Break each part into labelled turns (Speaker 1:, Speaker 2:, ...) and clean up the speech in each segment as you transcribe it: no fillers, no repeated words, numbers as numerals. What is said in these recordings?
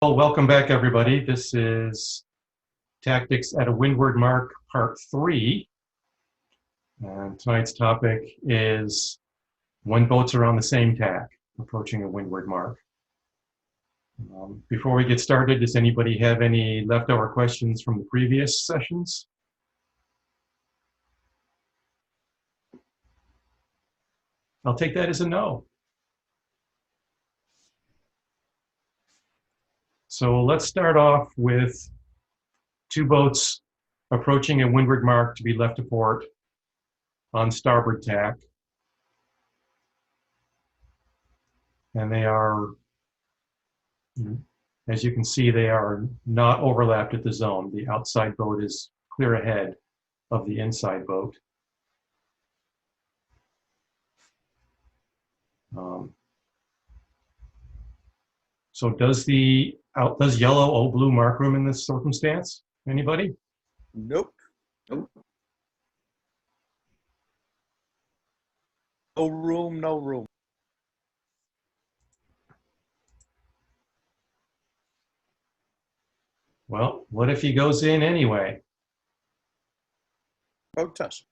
Speaker 1: Well, welcome back, everybody. This is Tactics at a Windward Mark, Part 3. And tonight's topic is when boats are on the same tack, approaching a windward mark. Before we get started, does anybody have any leftover questions from the previous sessions? I'll take that as a no. So let's start off with two boats approaching a windward mark to be left to port on starboard tack. And they are, as you can see, they are not overlapped at the zone. The outside boat is clear ahead of the inside boat. So does yellow owe blue mark room in this circumstance? Anybody?
Speaker 2: Nope. No room, no room.
Speaker 1: Well, what if he goes in anyway?
Speaker 2: Protest.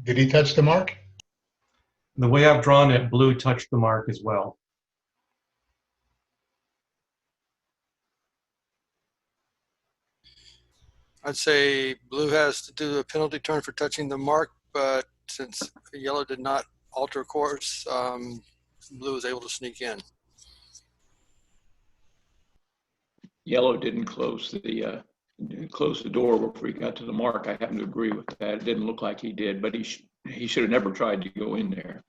Speaker 3: Did he touch the mark?
Speaker 1: The way I've drawn it, blue touched the mark as well.
Speaker 4: I'd say blue has to do a penalty turn for touching the mark, but since yellow did not alter course, blue was able to sneak in.
Speaker 5: Yellow didn't close the door before he got to the mark. I happen to agree with that. It didn't look like he did, but he should have never tried to go in there.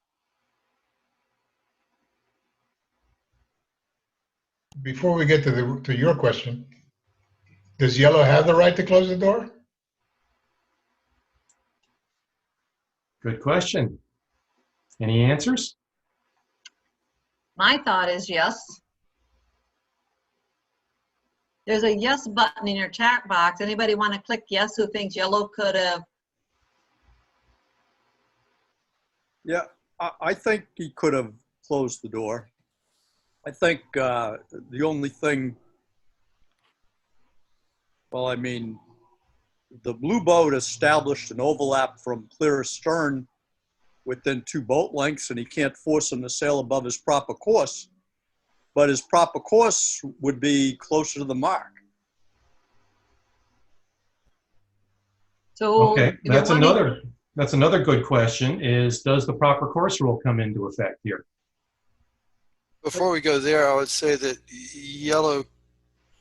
Speaker 3: Before we get to your question, does yellow have the right to close the door?
Speaker 1: Good question. Any answers?
Speaker 6: My thought is yes. There's a yes button in your chat box. Anybody want to click yes who thinks yellow could have?
Speaker 2: Yeah, I think he could have closed the door. I think the only thing, well, I mean, the blue boat established an overlap from clear astern within 2 boat lengths, and he can't force him to sail above his proper course. But his proper course would be closer to the mark.
Speaker 6: So
Speaker 1: Okay, that's another good question is, does the proper course rule come into effect here?
Speaker 4: Before we go there, I would say that yellow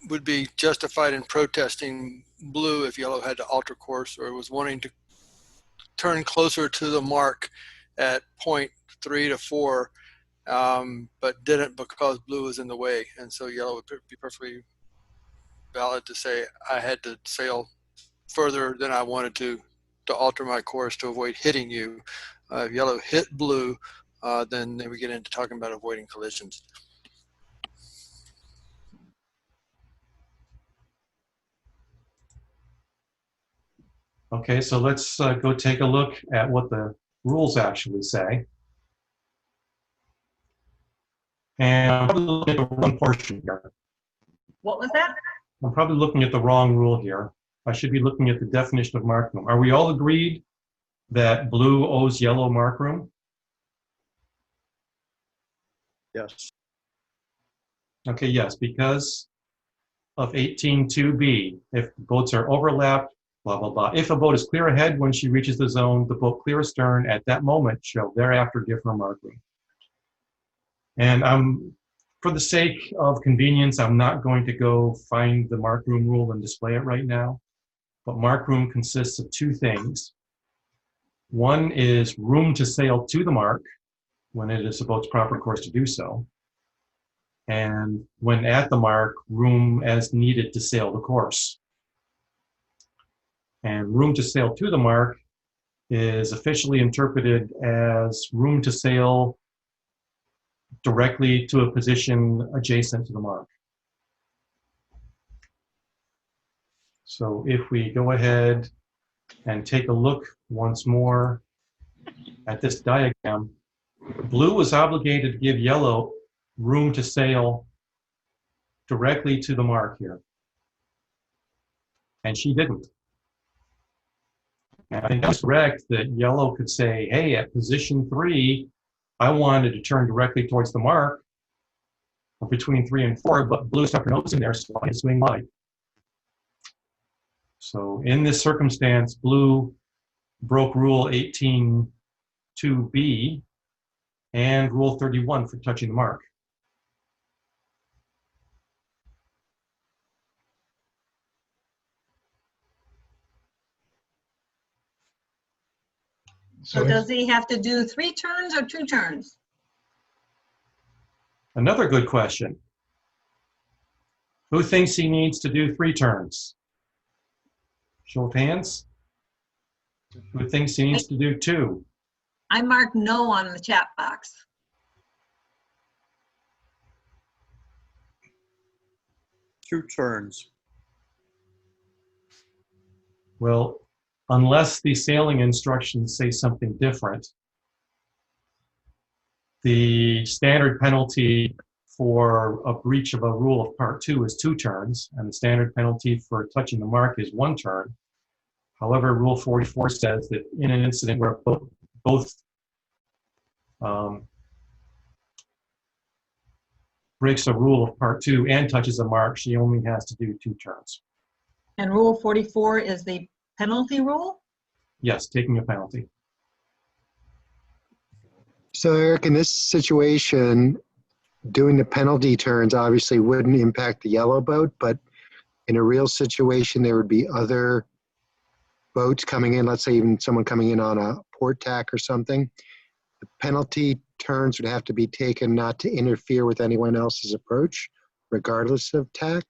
Speaker 4: would be justified in protesting blue if yellow had to alter course or was wanting to turn closer to the mark at point 3 to 4, but didn't because blue was in the way. And so yellow would be perfectly valid to say, I had to sail further than I wanted to alter my course to avoid hitting you. If yellow hit blue, then we get into talking about avoiding collisions.
Speaker 1: Okay, so let's go take a look at what the rules actually say. And I'm probably looking at the wrong portion here.
Speaker 6: what was that?
Speaker 1: I'm probably looking at the wrong rule here. I should be looking at the definition of mark room. Are we all agreed that blue owes yellow mark room?
Speaker 2: Yes.
Speaker 1: Okay, yes, because of 18.2b, if boats are overlapped, blah, blah, blah. If a boat is clear ahead when she reaches the zone, the boat clear astern at that moment shall thereafter give her mark room. And for the sake of convenience, I'm not going to go find the mark room rule and display it right now. But mark room consists of 2 things. One is room to sail to the mark when it is a boat's proper course to do so. And when at the mark, room as needed to sail the course. And room to sail to the mark is officially interpreted as room to sail directly to a position adjacent to the mark. So if we go ahead and take a look once more at this diagram, blue was obligated to give yellow room to sail directly to the mark here. And she didn't. And I think that's correct that yellow could say, hey, at position 3, I wanted to turn directly towards the mark between 3 and 4, but blue stuck her nose in there, so I swing wide. So in this circumstance, blue broke rule 18.2b and rule 31 for touching the mark.
Speaker 6: So does he have to do 3 turns or 2 turns?
Speaker 1: Another good question. Who thinks he needs to do 3 turns? Show of hands. Who thinks he needs to do 2?
Speaker 6: I marked no on the chat box.
Speaker 2: Two turns.
Speaker 1: Well, unless the sailing instructions say something different, the standard penalty for a breach of a rule of part 2 is 2 turns, and the standard penalty for touching the mark is 1 turn. However, Rule 44 says that in an incident where both breaks a rule of part 2 and touches a mark, she only has to do 2 turns.
Speaker 6: And Rule 44 is the penalty rule?
Speaker 1: Yes, taking a penalty.
Speaker 7: So Eric, in this situation, doing the penalty turns obviously wouldn't impact the yellow boat, but in a real situation, there would be other boats coming in, let's say even someone coming in on a port tack or something. The penalty turns would have to be taken not to interfere with anyone else's approach, regardless of tack.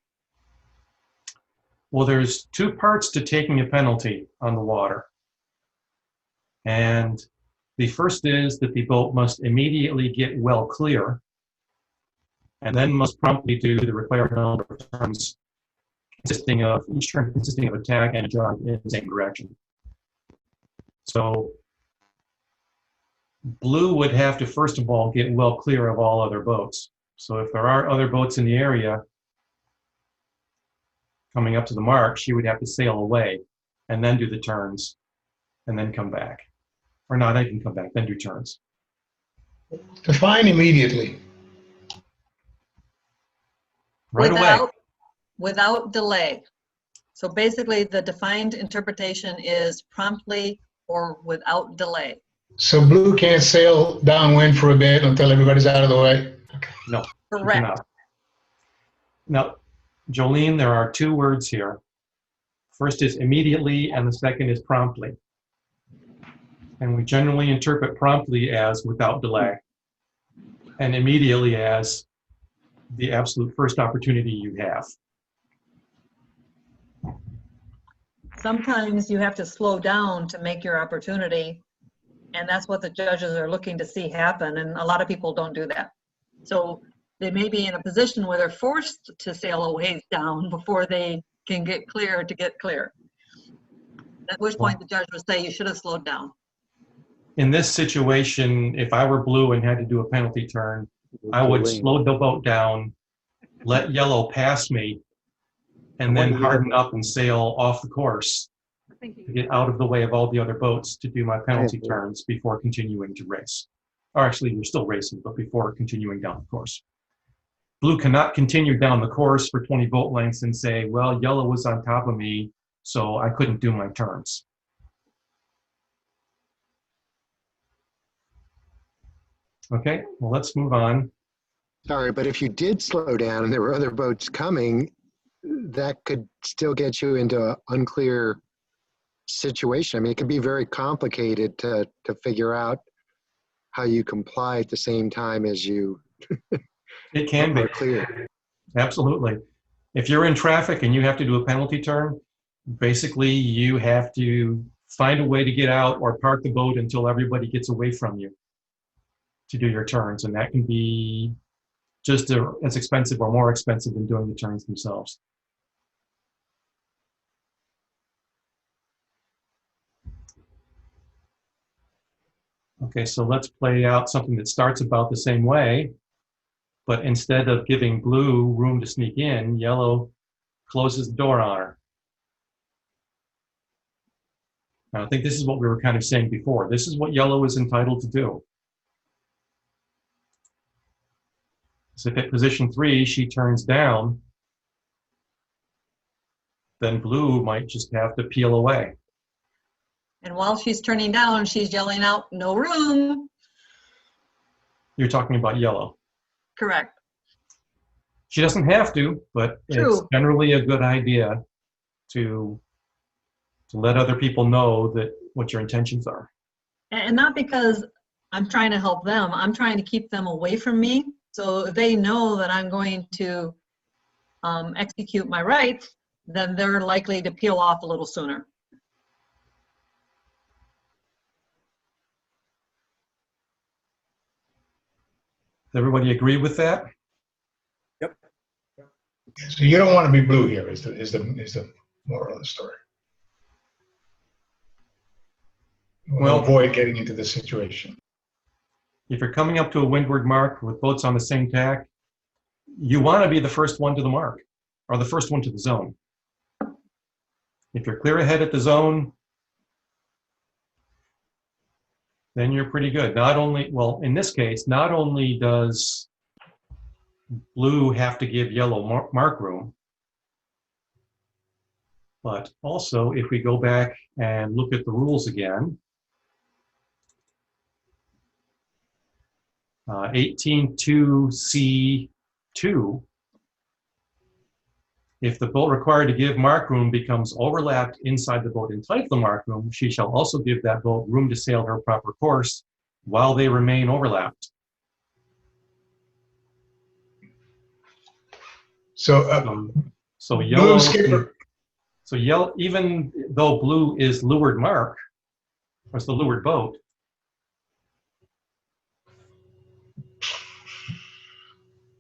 Speaker 1: Well, there's 2 parts to taking a penalty on the water. And the first is that the boat must immediately get well clear, and then must promptly do the required number of turns, each turn consisting of a tack and a jog in the same direction. So blue would have to, first of all, get well clear of all other boats. So if there are other boats in the area coming up to the mark, she would have to sail away and then do the turns and then come back. Or not even come back, then do turns.
Speaker 3: Define immediately.
Speaker 1: Right away.
Speaker 6: Without delay. So basically, the defined interpretation is promptly or without delay.
Speaker 3: So blue can't sail downwind for a bit until everybody's out of the way?
Speaker 1: No.
Speaker 6: Correct.
Speaker 1: Cannot. Now, Jolene, there are 2 words here. First is immediately, and the second is promptly. And we generally interpret promptly as without delay, and immediately as the absolute first opportunity you have.
Speaker 6: Sometimes you have to slow down to make your opportunity, and that's what the judges are looking to see happen, and a lot of people don't do that. So they may be in a position where they're forced to sail a ways down before they can get clear to get clear. At which point the judge would say you should have slowed down.
Speaker 1: In this situation, if I were blue and had to do a penalty turn, I would slow the boat down, let yellow pass me, and then harden up and sail off the course to get out of the way of all the other boats to do my penalty turns before continuing to race. Or actually, you're still racing, but before continuing down the course. Blue cannot continue down the course for 20 boat lengths and say, well, yellow was on top of me, so I couldn't do my turns. Okay, well, let's move on.
Speaker 7: Sorry, but if you did slow down and there were other boats coming, that could still get you into an unclear situation. I mean, it can be very complicated to figure out how you comply at the same time as you
Speaker 1: It can be.
Speaker 7: are clear.
Speaker 1: Absolutely. If you're in traffic and you have to do a penalty turn, basically you have to find a way to get out or park the boat until everybody gets away from you to do your turns. And that can be just as expensive or more expensive than doing the turns themselves. Okay, so let's play out something that starts about the same way, but instead of giving blue room to sneak in, yellow closes the door on her. Now, I think this is what we were kind of saying before. This is what yellow is entitled to do. So if at position 3 she turns down, then blue might just have to peel away.
Speaker 6: And while she's turning down, she's yelling out, no room.
Speaker 1: You're talking about yellow.
Speaker 6: Correct.
Speaker 1: She doesn't have to, but it's
Speaker 6: True.
Speaker 1: generally a good idea to let other people know that what your intentions are.
Speaker 6: And not because I'm trying to help them, I'm trying to keep them away from me. So if they know that I'm going to execute my rights, then they're likely to peel off a little sooner.
Speaker 1: Does everybody agree with that?
Speaker 2: Yep.
Speaker 3: So you don't want to be blue here is the moral of the story.
Speaker 1: Well-
Speaker 3: Avoid getting into this situation.
Speaker 1: If you're coming up to a windward mark with boats on the same tack, you want to be the first one to the mark, or the first one to the zone. If you're clear ahead at the zone, then you're pretty good. Not only, well, in this case, not only does blue have to give yellow mark room, but also if we go back and look at the rules again, 18.2C2, if the boat required to give mark room becomes overlapped inside the boat entitled to mark room, she shall also give that boat room to sail her proper course while they remain overlapped.
Speaker 3: So
Speaker 1: So yellow,
Speaker 3: blue skipper.
Speaker 1: so yellow, even though blue is leeward mark, or it's the leeward boat,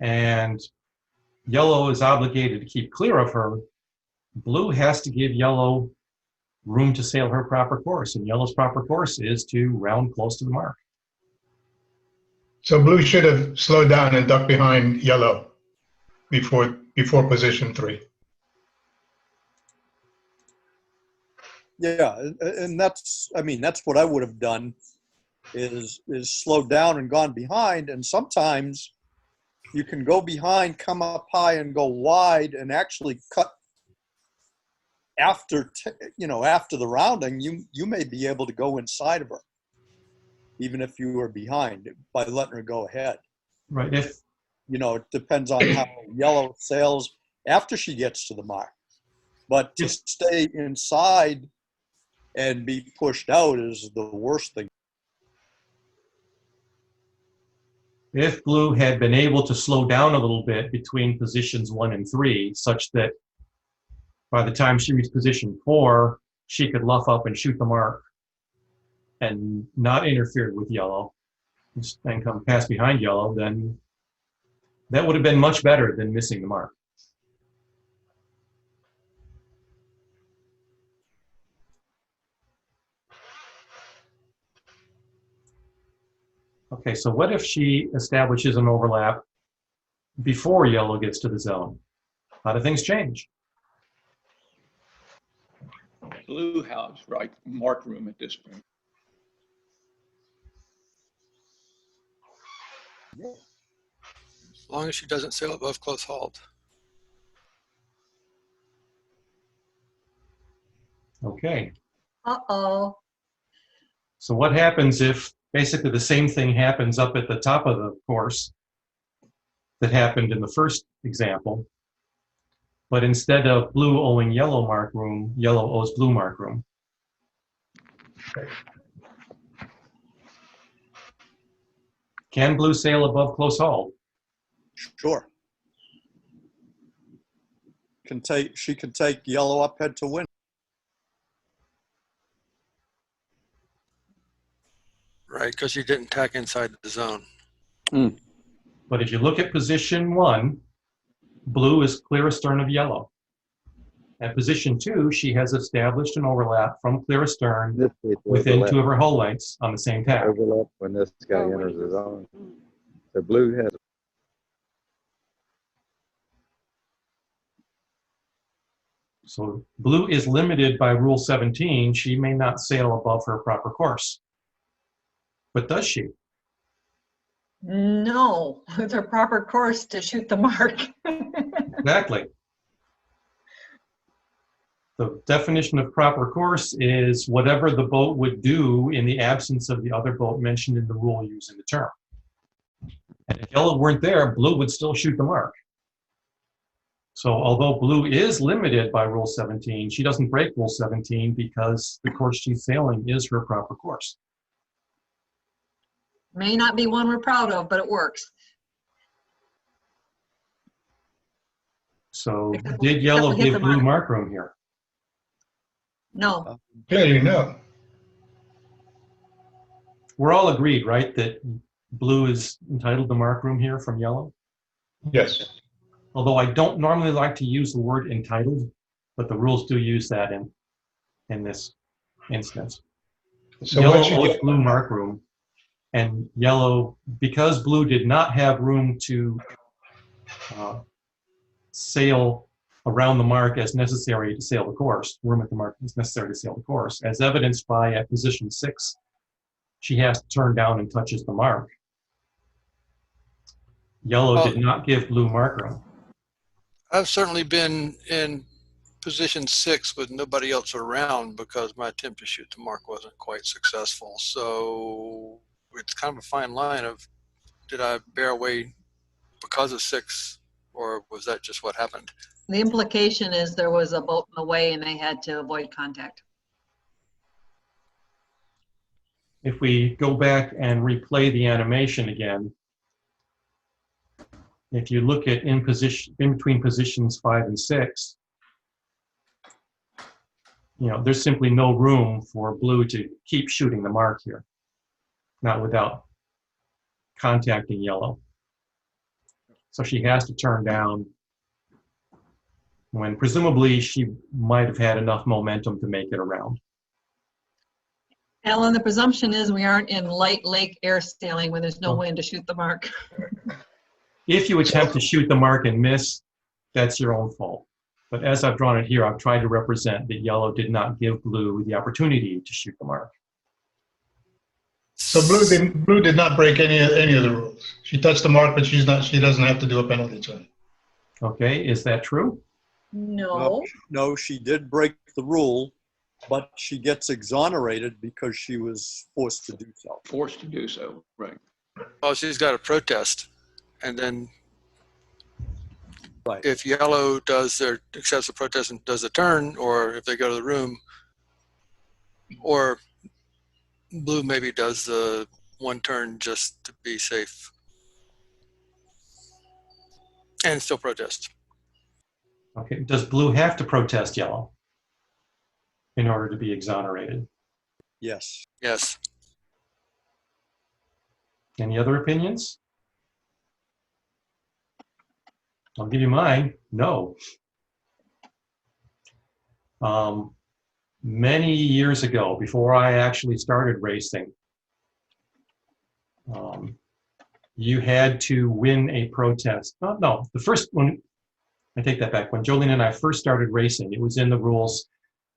Speaker 1: and yellow is obligated to keep clear of her, blue has to give yellow room to sail her proper course, and yellow's proper course is to round close to the mark.
Speaker 3: So blue should have slowed down and ducked behind yellow before position 3.
Speaker 2: Yeah, and that's, I mean, that's what I would have done is slowed down and gone behind. And sometimes you can go behind, come up high and go wide and actually cut after, after the rounding, you may be able to go inside of her, even if you were behind by letting her go ahead.
Speaker 1: Right,
Speaker 2: It depends on how yellow sails after she gets to the mark. But to stay inside and be pushed out is the worst thing.
Speaker 1: if blue had been able to slow down a little bit between positions 1 and 3, such that by the time she reached position 4, she could luff up and shoot the mark and not interfere with yellow and come past behind yellow, then that would have been much better than missing the mark. Okay, so what if she establishes an overlap before yellow gets to the zone? How do things change?
Speaker 5: Blue has right mark room at this point.
Speaker 4: As long as she doesn't sail above close hauled.
Speaker 1: Okay,
Speaker 6: Uh-oh.
Speaker 1: so what happens if basically the same thing happens up at the top of the course that happened in the first example, but instead of blue owing yellow mark room, yellow owes blue mark room? Can blue sail above close hauled?
Speaker 2: Sure. She can take yellow up head to win.
Speaker 4: Right, because you didn't tack inside the zone.
Speaker 1: But if you look at position 1, blue is clear astern of yellow. At position 2, she has established an overlap from clear astern
Speaker 8: This is
Speaker 1: within
Speaker 8: overlap.
Speaker 1: 2 of her hull lengths on the same tack.
Speaker 8: Overlap when this guy enters the zone. The blue has
Speaker 1: So blue is limited by Rule 17. She may not sail above her proper course. But does she?
Speaker 6: No, it's her proper course to shoot the mark.
Speaker 1: Exactly. The definition of proper course is whatever the boat would do in the absence of the other boat mentioned in the rule using the term. And if yellow weren't there, blue would still shoot the mark. So although blue is limited by Rule 17, she doesn't break Rule 17 because the course she's sailing is her proper course.
Speaker 6: May not be one we're proud of, but it works.
Speaker 1: So
Speaker 6: Except
Speaker 1: did
Speaker 6: we
Speaker 1: yellow
Speaker 6: hit the
Speaker 1: give blue
Speaker 6: mark.
Speaker 1: mark room here?
Speaker 6: No,
Speaker 3: Clearly, no.
Speaker 1: We're all agreed, right, that blue is entitled to mark room here from yellow?
Speaker 3: Yes.
Speaker 1: Although I don't normally like to use the word entitled, but the rules do use that in this instance.
Speaker 3: So
Speaker 1: Yellow
Speaker 3: what you
Speaker 1: owes
Speaker 3: get,
Speaker 1: blue mark room, and yellow, because blue did not have room to sail around the mark as necessary to sail the course, room at the mark is necessary to sail the course, as evidenced by at position 6, she has to turn down and touches the mark. Yellow did not give blue mark room.
Speaker 4: I've certainly been in position 6 with nobody else around because my attempt to shoot the mark wasn't quite successful. So it's kind of a fine line of, did I bear away because of 6, or was that just what happened?
Speaker 6: the implication is there was a boat in the way and they had to avoid contact.
Speaker 1: If we go back and replay the animation again, if you look at in between positions 5 and 6, there's simply no room for blue to keep shooting the mark here, not without contacting yellow. So she has to turn down when presumably she might have had enough momentum to make it around.
Speaker 6: Alan, the presumption is we aren't in light lake air sailing when there's no wind to shoot the mark.
Speaker 1: If you attempt to shoot the mark and miss, that's your own fault. But as I've drawn it here, I've tried to represent that yellow did not give blue the opportunity to shoot the mark.
Speaker 3: so blue did not break any of the rules. She touched the mark, but she doesn't have to do a penalty turn.
Speaker 1: Okay, is that true?
Speaker 6: No.
Speaker 2: No, she did break the rule, but she gets exonerated because she was forced to do so.
Speaker 5: Forced to do so, right.
Speaker 4: Well, she's got a protest, and then
Speaker 2: Right.
Speaker 4: if yellow accepts the protest and does the turn, or if they go to the room, or blue maybe does the one turn just to be safe and still protest.
Speaker 1: Okay, does blue have to protest yellow in order to be exonerated?
Speaker 2: Yes.
Speaker 4: Yes.
Speaker 1: Any other opinions? I'll give you mine. No. Many years ago, before I actually started racing, you had to win a protest. Oh, no, the first one, I take that back. When Jolene and I first started racing, it was in the rules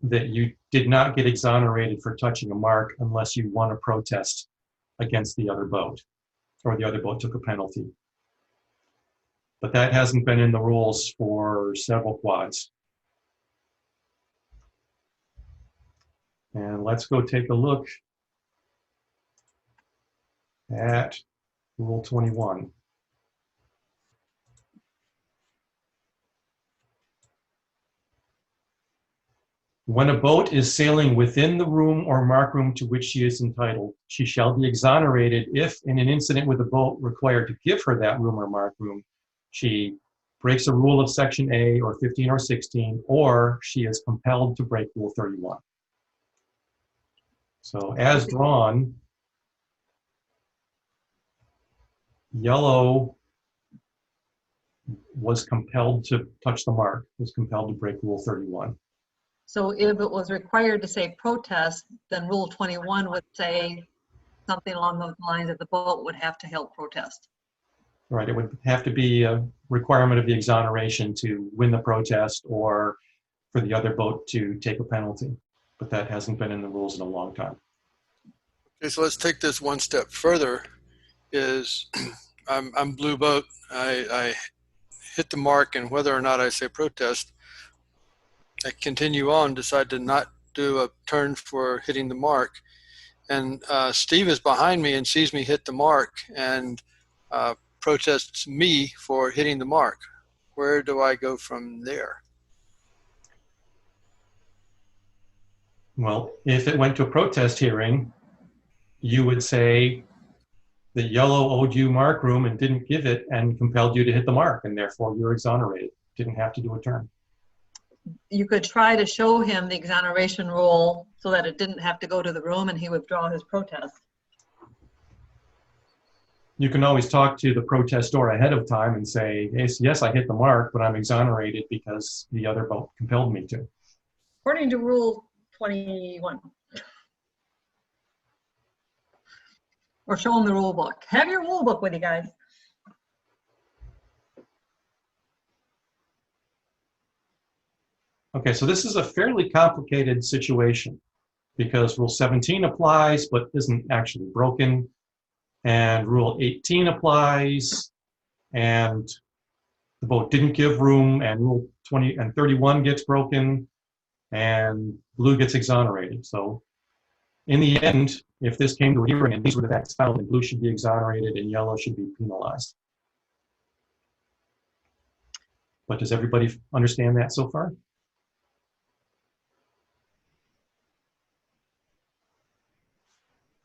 Speaker 1: that you did not get exonerated for touching a mark unless you won a protest against the other boat, or the other boat took a penalty. But that hasn't been in the rules for several quads. And let's go take a look at Rule 21. When a boat is sailing within the room or mark room to which she is entitled, she shall be exonerated if, in an incident with a boat required to give her that room or mark room, she breaks a rule of Section A or 15 or 16, or she is compelled to break Rule 31. So as drawn, yellow was compelled to touch the mark, was compelled to break Rule 31.
Speaker 6: So if it was required to say protest, then Rule 21 would say something along those lines that the boat would have to help protest.
Speaker 1: Right, it would have to be a requirement of the exoneration to win the protest or for the other boat to take a penalty. But that hasn't been in the rules in a long time.
Speaker 4: Okay, so let's take this one step further. Is I'm blue boat. I hit the mark, and whether or not I say protest, I continue on, decide to not do a turn for hitting the mark. And Steve is behind me and sees me hit the mark and protests me for hitting the mark. Where do I go from there?
Speaker 1: Well, if it went to a protest hearing, you would say that yellow owed you mark room and didn't give it and compelled you to hit the mark, and therefore you're exonerated. Didn't have to do a turn.
Speaker 6: You could try to show him the exoneration rule so that it didn't have to go to the room and he withdraw his protest.
Speaker 1: You can always talk to the protestor ahead of time and say, yes, I hit the mark, but I'm exonerated because the other boat compelled me to.
Speaker 6: According to Rule 21. Or show him the rule book. Have your rule book with you guys.
Speaker 1: Okay, so this is a fairly complicated situation because Rule 17 applies but isn't actually broken, and Rule 18 applies, and the boat didn't give room, and Rule 20 and 31 gets broken, and blue gets exonerated. So in the end, if this came to a hearing and these were the facts found, then blue should be exonerated and yellow should be penalized. But does everybody understand that so far?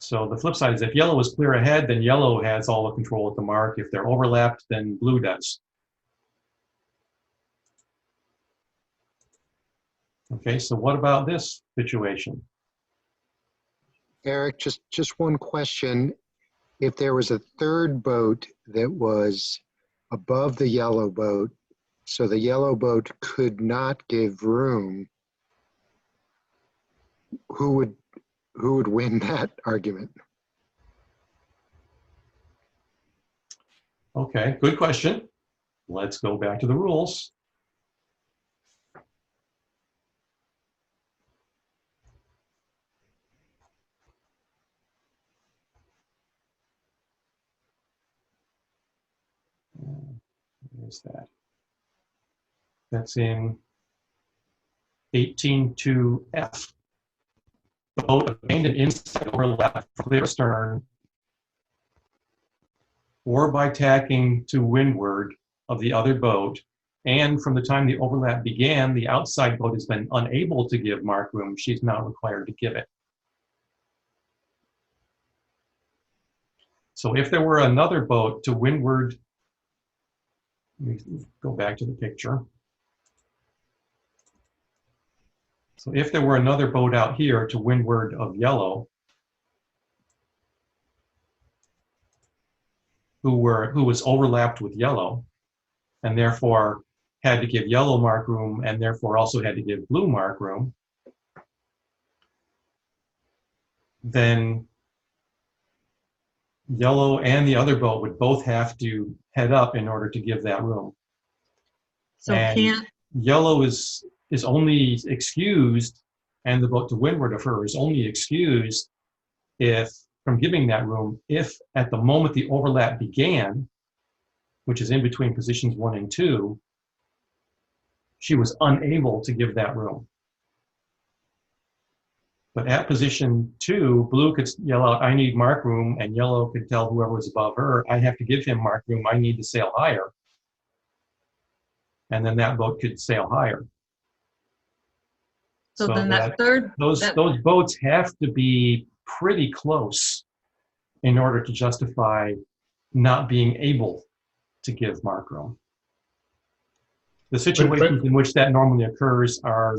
Speaker 1: So the flip side is if yellow is clear ahead, then yellow has all the control at the mark. If they're overlapped, then blue does. Okay, so what about this situation?
Speaker 7: Eric, just one question. If there was a third boat that was above the yellow boat, so the yellow boat could not give room, who would win that argument?
Speaker 1: Okay, good question. Let's go back to the rules. Where's that? That's in 18.2F. The boat abandoned inside or left clear stern or by tacking to windward of the other boat, and from the time the overlap began, the outside boat has been unable to give mark room. She's not required to give it. So if there were another boat to windward, let me go back to the picture. So if there were another boat out here to windward of yellow, who was overlapped with yellow, and therefore had to give yellow mark room, and therefore also had to give blue mark room, then yellow and the other boat would both have to head up in order to give that room.
Speaker 6: So
Speaker 1: And yellow is only excused, and the boat to windward of her is only excused if from giving that room if at the moment the overlap began, which is in between positions 1 and 2, she was unable to give that room. But at position 2, blue could yell out, I need mark room, and yellow could tell whoever was above her, I have to give him mark room, I need to sail higher. And then that boat could sail higher.
Speaker 6: So then that third,
Speaker 1: those boats have to be pretty close in order to justify not being able to give mark room. The situations in which that normally occurs are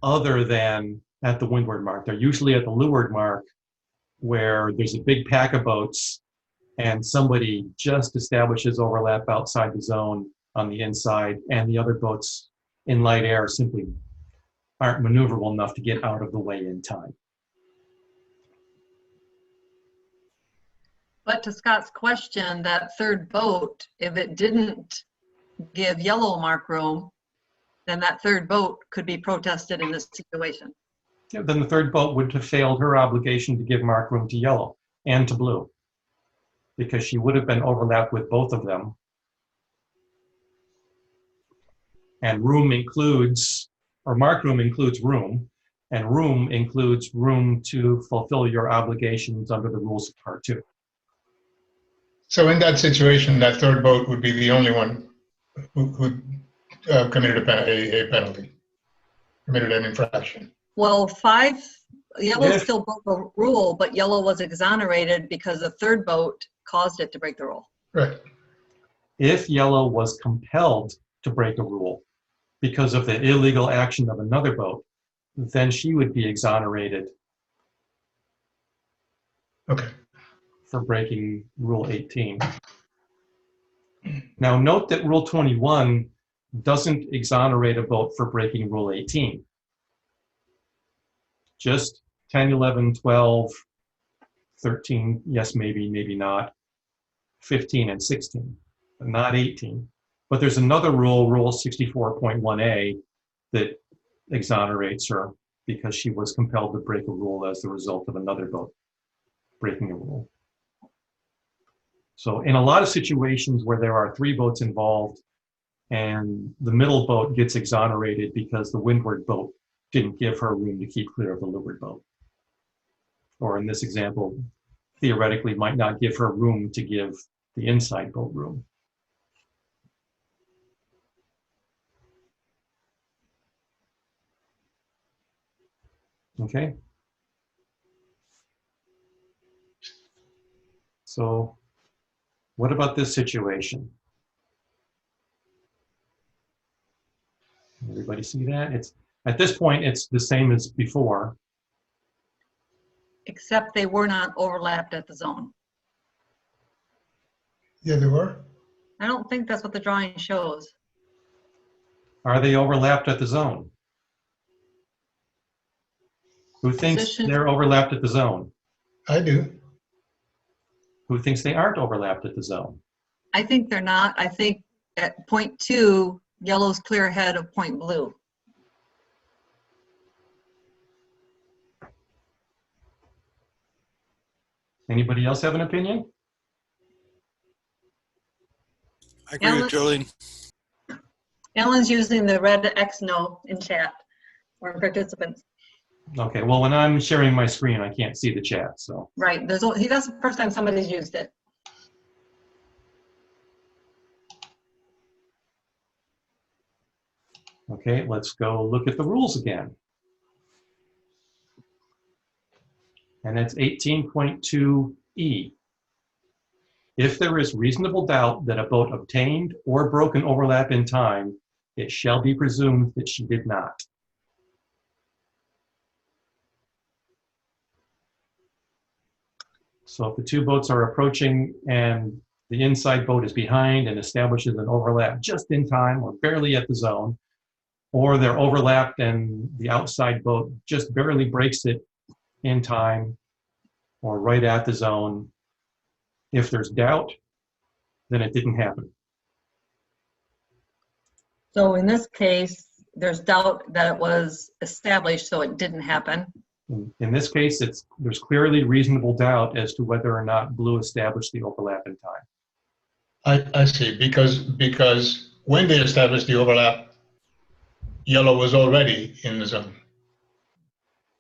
Speaker 1: other than at the windward mark. They're usually at the leeward mark, where there's a big pack of boats and somebody just establishes overlap outside the zone on the inside, and the other boats in light air simply aren't maneuverable enough to get out of the way in time.
Speaker 6: But to Scott's question, that third boat, if it didn't give Yellow Mark room, then that third boat could be protested in this situation.
Speaker 1: Yeah, then the third boat would have failed her obligation to give Mark room to Yellow and to Blue, because she would have been overlapped with both of them. And room includes, or Mark room includes room, and room includes room to fulfill your obligations under the rules of Part 2.
Speaker 3: So in that situation, that third boat would be the only one who committed a penalty, committed an infraction.
Speaker 6: Well, Yellow
Speaker 1: If-
Speaker 6: still broke the rule, but Yellow was exonerated because the third boat caused it to break the rule.
Speaker 3: Right.
Speaker 1: If Yellow was compelled to break a rule because of the illegal action of another boat, then she would be exonerated
Speaker 3: Okay.
Speaker 1: for breaking Rule 18. Now, note that Rule 21 doesn't exonerate a boat for breaking Rule 18. Just 10, 11, 12, 13, yes, maybe, maybe not, 15 and 16, but not 18. But there's another rule, Rule 64.1a, that exonerates her because she was compelled to break a rule as the result of another boat breaking a rule. So in a lot of situations where there are 3 boats involved and the middle boat gets exonerated because the windward boat didn't give her room to keep clear of the leeward boat. Or in this example, theoretically might not give her room to give the inside boat room. Okay. So what about this situation? Everybody see that? It's at this point, it's the same as before.
Speaker 6: Except they were not overlapped at the zone.
Speaker 3: Yeah, they were.
Speaker 6: I don't think that's what the drawing shows.
Speaker 1: Are they overlapped at the zone? Who thinks
Speaker 6: Position-
Speaker 1: they're overlapped at the zone?
Speaker 3: I do.
Speaker 1: Who thinks they aren't overlapped at the zone?
Speaker 6: I think they're not. I think at point 2, Yellow's clear ahead of point Blue.
Speaker 1: Anybody else have an opinion?
Speaker 4: I agree with Jolene.
Speaker 6: Alan's using the red X no in chat or in participants.
Speaker 1: Okay, well, when I'm sharing my screen, I can't see the chat, so.
Speaker 6: Right, that's the first time somebody's used it.
Speaker 1: Okay, let's go look at the rules again. And that's 18.2E. If there is reasonable doubt that a boat obtained or broke an overlap in time, it shall be presumed that she did not. So if the 2 boats are approaching and the inside boat is behind and establishes an overlap just in time or barely at the zone, or they're overlapped and the outside boat just barely breaks it in time or right at the zone, if there's doubt, then it didn't happen.
Speaker 6: So in this case, there's doubt that it was established, so it didn't happen.
Speaker 1: In this case, there's clearly reasonable doubt as to whether or not Blue established the overlap in time.
Speaker 3: I see, because when they established the overlap, Yellow was already in the zone.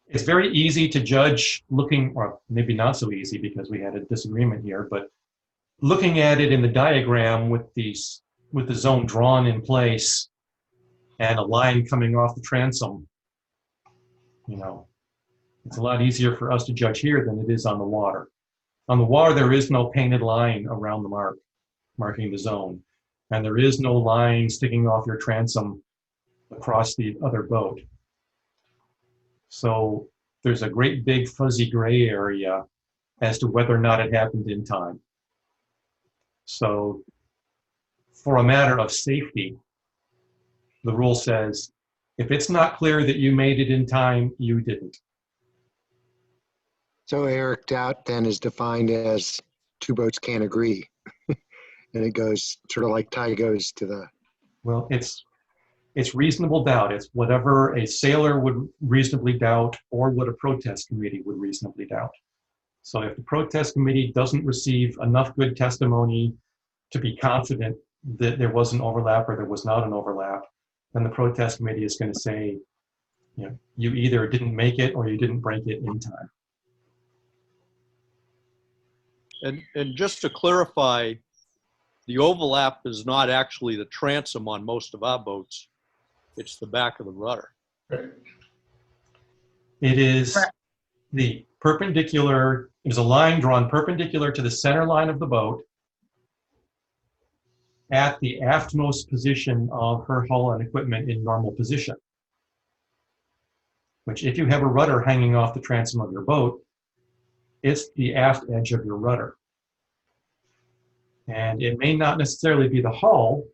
Speaker 1: It's very easy to judge looking, or maybe not so easy because we had a disagreement here, but looking at it in the diagram with the zone drawn in place and a line coming off the transom, you know, it's a lot easier for us to judge here than it is on the water. On the water, there is no painted line around the mark, marking the zone. And there is no line sticking off your transom across the other boat. So there's a great big fuzzy gray area as to whether or not it happened in time. So for a matter of safety, the rule says, if it's not clear that you made it in time, you didn't.
Speaker 7: So Eric, doubt then is defined as two boats can't agree. And it goes sort of like tie goes to the,
Speaker 1: Well, it's reasonable doubt. It's whatever a sailor would reasonably doubt or what a protest committee would reasonably doubt. So if the protest committee doesn't receive enough good testimony to be confident that there was an overlap or there was not an overlap, then the protest committee is going to say, you know, you either didn't make it or you didn't break it in time.
Speaker 2: And just to clarify, the overlap is not actually the transom on most of our boats. It's the back of the rudder.
Speaker 3: Right.
Speaker 1: It is
Speaker 6: Correct.
Speaker 1: the perpendicular, there's a line drawn perpendicular to the center line of the boat at the aftmost position of her hull and equipment in normal position. Which, if you have a rudder hanging off the transom of your boat, it's the aft edge of your rudder. And it may not necessarily be the hull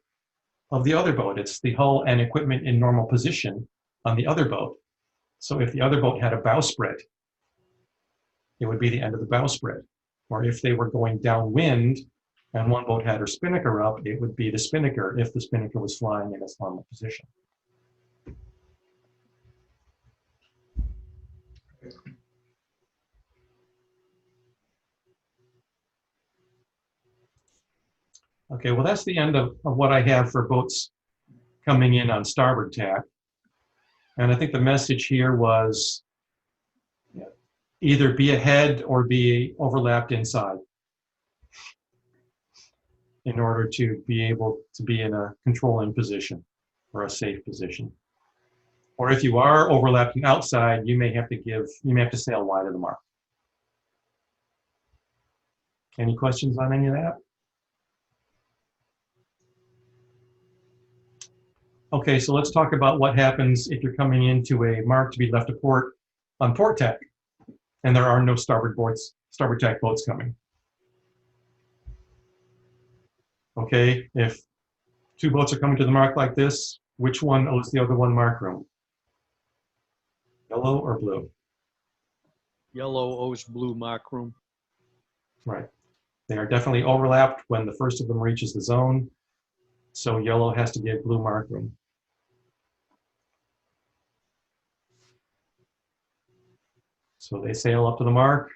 Speaker 1: of the other boat. It's the hull and equipment in normal position on the other boat. So if the other boat had a bowsprit, it would be the end of the bowsprit. Or if they were going downwind and one boat had her spinnaker up, it would be the spinnaker if the spinnaker was flying in its normal position. Okay, well, that's the end of what I have for boats coming in on starboard tack. And I think the message here was either be ahead or be overlapped inside in order to be able to be in a controlling position or a safe position. Or if you are overlapping outside, you may have to sail wide of the mark. Any questions on any of that? Okay, so let's talk about what happens if you're coming into a mark to be left to port on port tack, and there are no starboard tack boats coming. Okay, if two boats are coming to the mark like this, which one owes the other one mark room? Yellow or blue?
Speaker 2: Yellow owes blue mark room.
Speaker 1: Right. They are definitely overlapped when the first of them reaches the zone. So yellow has to give blue mark room. So they sail up to the mark.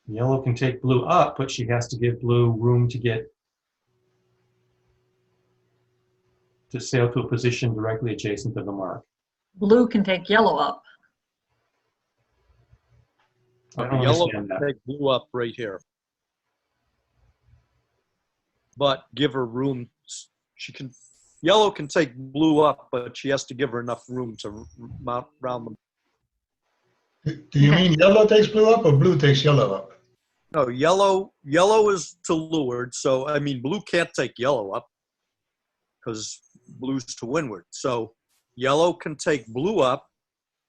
Speaker 1: Yellow can take blue up, but she has to give blue room to sail to a position directly adjacent to the mark.
Speaker 6: Blue can take yellow up.
Speaker 1: I don't
Speaker 2: Yellow
Speaker 1: understand
Speaker 2: can
Speaker 1: that.
Speaker 2: take blue up right here. But give her room. Yellow can take blue up, but she has to give her enough room to mount round them.
Speaker 3: Do you mean yellow takes blue up or blue takes yellow up?
Speaker 2: No, yellow is to leeward. So, I mean, blue can't take yellow up because blue's to windward. So yellow can take blue up,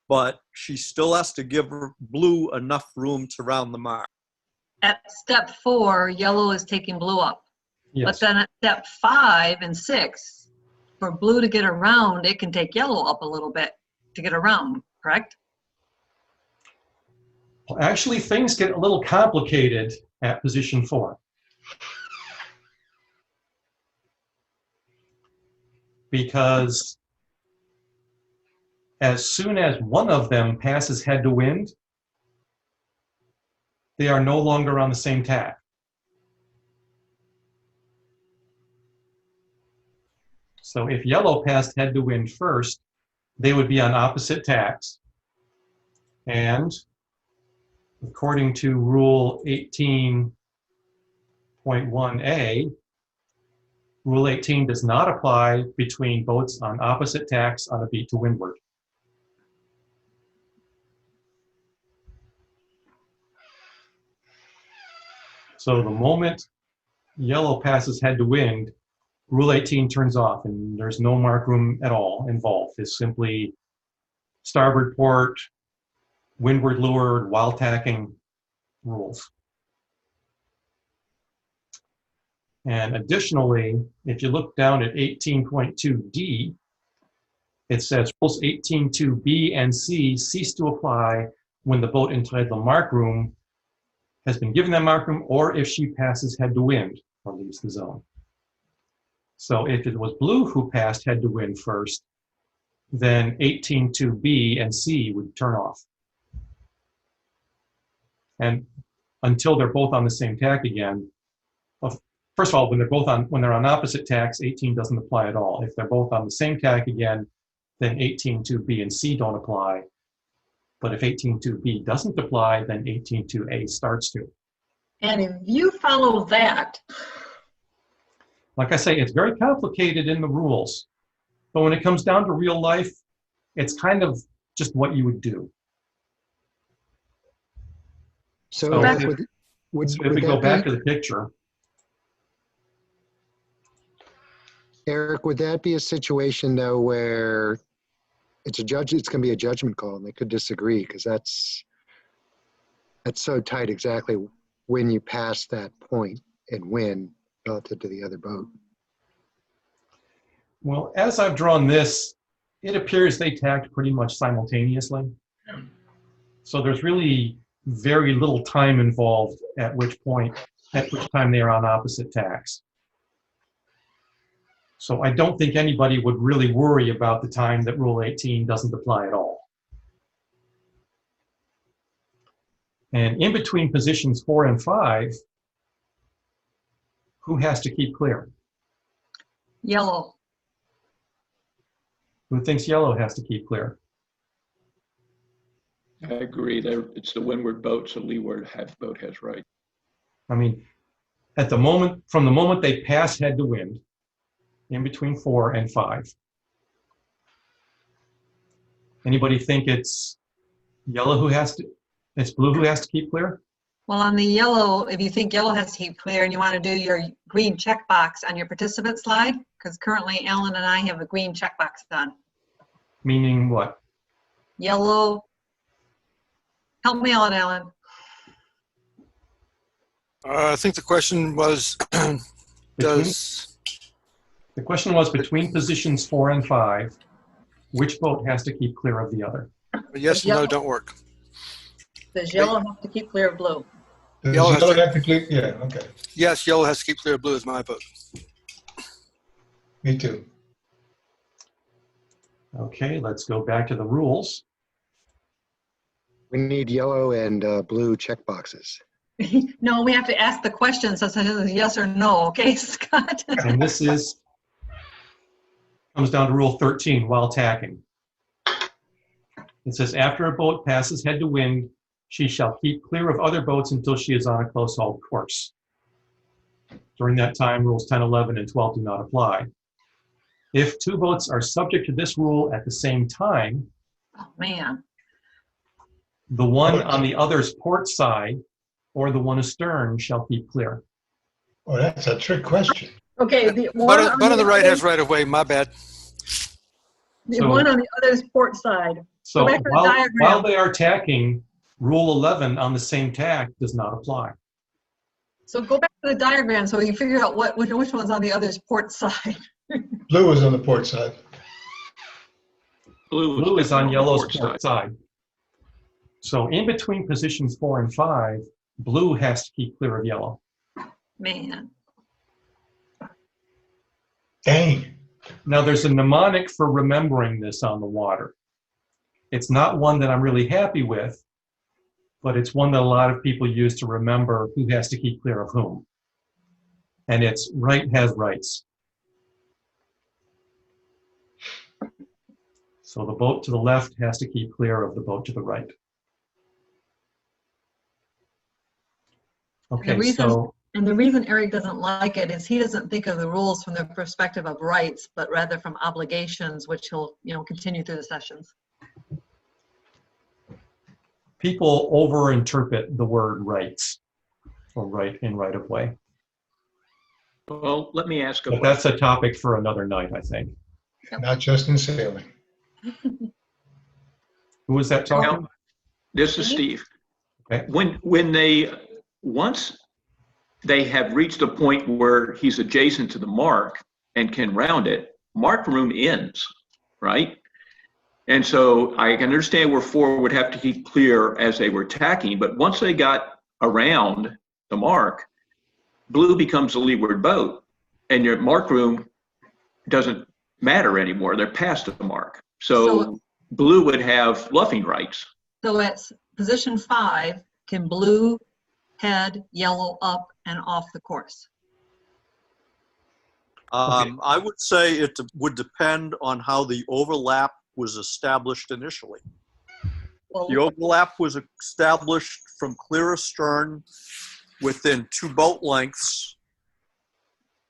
Speaker 2: but she still has to give her blue enough room to round the mark.
Speaker 6: At step 4, yellow is taking blue up.
Speaker 1: Yes.
Speaker 6: But then at step 5 and 6, for blue to get around, it can take yellow up a little bit to get around, correct?
Speaker 1: Well, actually, things get a little complicated at position 4. Because as soon as one of them passes head to wind, they are no longer on the same tack. So if yellow passed head to wind first, they would be on opposite tacks. And according to Rule 18.1a, Rule 18 does not apply between boats on opposite tacks on a beat to windward. So the moment yellow passes head to wind, Rule 18 turns off and there's no mark room at all involved. It's simply starboard port, windward leeward, while tacking rules. And additionally, if you look down at 18.2D, it says rules 18.2B and C cease to apply when the boat inside the mark room has been given that mark room, or if she passes head to wind or leaves the zone. So if it was blue who passed head to wind first, then 18.2B and C would turn off. And until they're both on the same tack again, well, first of all, when they're on opposite tacks, 18 doesn't apply at all. If they're both on the same tack again, then 18.2B and C don't apply. But if 18.2B doesn't apply, then 18.2A starts to.
Speaker 6: And if you follow that,
Speaker 1: Like I say, it's very complicated in the rules. But when it comes down to real life, it's kind of just what you would do.
Speaker 7: So
Speaker 1: So
Speaker 7: Eric,
Speaker 1: if-
Speaker 7: would
Speaker 1: So if we go
Speaker 7: that
Speaker 1: back
Speaker 7: be,
Speaker 1: to the picture,
Speaker 7: Eric, would that be a situation though where it's going to be a judgment call and they could disagree because that's so tight exactly when you pass that point and when relative to the other boat.
Speaker 1: well, as I've drawn this, it appears they tacked pretty much simultaneously. So there's really very little time involved at which time they are on opposite tacks. So I don't think anybody would really worry about the time that Rule 18 doesn't apply at all. And in between positions 4 and 5, who has to keep clear?
Speaker 6: yellow.
Speaker 1: Who thinks yellow has to keep clear?
Speaker 5: I agree. It's the windward boat, so leeward boat has right.
Speaker 1: I mean, from the moment they pass head to wind, in between 4 and 5. Anybody think it's it's blue who has to keep clear?
Speaker 6: Well, on the yellow, if you think yellow has to keep clear and you want to do your green checkbox on your participant slide, because currently Alan and I have a green checkbox on.
Speaker 1: Meaning what?
Speaker 6: Yellow. Help me out, Alan.
Speaker 4: I think the question was,
Speaker 1: The question was between positions 4 and 5, which boat has to keep clear of the other?
Speaker 4: yes and no don't work.
Speaker 6: Does yellow have to keep clear of blue?
Speaker 3: Does
Speaker 4: Yellow has
Speaker 3: yellow
Speaker 4: to-
Speaker 3: have to clear? Yeah, okay.
Speaker 4: Yes, yellow has to keep clear of blue is my vote.
Speaker 3: Me too.
Speaker 1: Okay, let's go back to the rules.
Speaker 7: We need yellow and blue check boxes.
Speaker 6: No, we have to ask the question, so it's a yes or no, okay, Scott?
Speaker 1: And this comes down to Rule 13, while tacking. It says, after a boat passes head to wind, she shall keep clear of other boats until she is on a close hauled course. During that time, Rules 10, 11, and 12 do not apply. If two boats are subject to this rule at the same time,
Speaker 6: Oh, man.
Speaker 1: the one on the other's port side or the one astern shall keep clear.
Speaker 3: Oh, that's a trick question.
Speaker 6: Okay, the one
Speaker 4: One on the right
Speaker 6: other-
Speaker 4: has right of way, my bad.
Speaker 6: The
Speaker 1: So-
Speaker 6: one on the other's port side.
Speaker 1: So
Speaker 6: Go back to the
Speaker 1: while
Speaker 6: diagram.
Speaker 1: they are tacking, Rule 11 on the same tack does not apply.
Speaker 6: So go back to the diagram so we can figure out which one's on the other's port side.
Speaker 3: Blue is on the port side.
Speaker 1: Blue is on
Speaker 5: definitely
Speaker 1: yellow's
Speaker 5: port
Speaker 1: port side. So in between positions 4 and 5, blue has to keep clear of yellow.
Speaker 6: Man.
Speaker 3: Dang.
Speaker 1: Now there's a mnemonic for remembering this on the water. It's not one that I'm really happy with, but it's one that a lot of people use to remember who has to keep clear of whom. And it's right has rights. So the boat to the left has to keep clear of the boat to the right. Okay,
Speaker 6: And the reason Eric doesn't like it is he doesn't think of the rules from the perspective of rights, but rather from obligations, which he'll, continue through the sessions.
Speaker 1: people overinterpret the word rights or right in right of way.
Speaker 5: Well, let me ask a
Speaker 1: But
Speaker 5: question.
Speaker 1: that's a topic for another night, I think.
Speaker 3: Not just in sailing.
Speaker 1: Who was that talking?
Speaker 5: This is Steve.
Speaker 1: Okay.
Speaker 5: When they, once they have reached a point where he's adjacent to the mark and can round it, mark room ends, right? And so I can understand where 4 would have to keep clear as they were tacking, but once they got around the mark, blue becomes the leeward boat, and your mark room doesn't matter anymore. They're past the mark. So blue would have luffing rights.
Speaker 6: So at position 5, can blue head yellow up and off the course?
Speaker 2: I would say it would depend on how the overlap was established initially.
Speaker 6: Well,
Speaker 2: The overlap was established from clear astern within 2 boat lengths.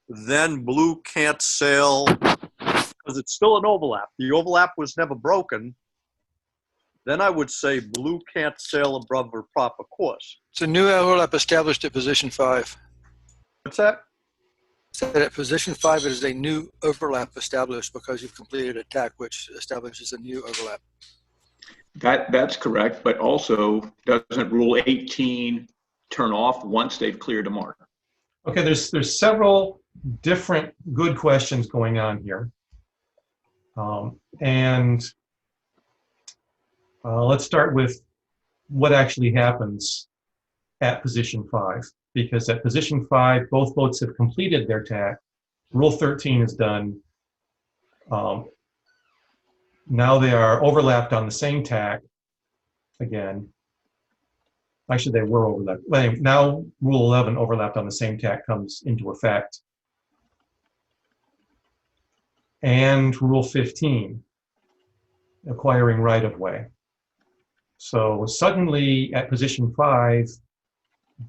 Speaker 2: Then blue can't sail because it's still an overlap. The overlap was never broken. Then I would say blue can't sail above her proper course.
Speaker 4: It's a new overlap established at position 5.
Speaker 2: What's that?
Speaker 4: So at position 5, it is a new overlap established because you've completed a tack, which establishes a new overlap.
Speaker 5: That's correct, but also doesn't Rule 18 turn off once they've cleared a mark?
Speaker 1: Okay, there's several different good questions going on here. Let's start with what actually happens at position 5. Because at position 5, both boats have completed their tack. Rule 13 is done. Now they are overlapped on the same tack again. Actually, they were overlapped. Well, anyway, now Rule 11, overlapped on the same tack, comes into effect. And Rule 15, acquiring right-of-way. So suddenly at position 5,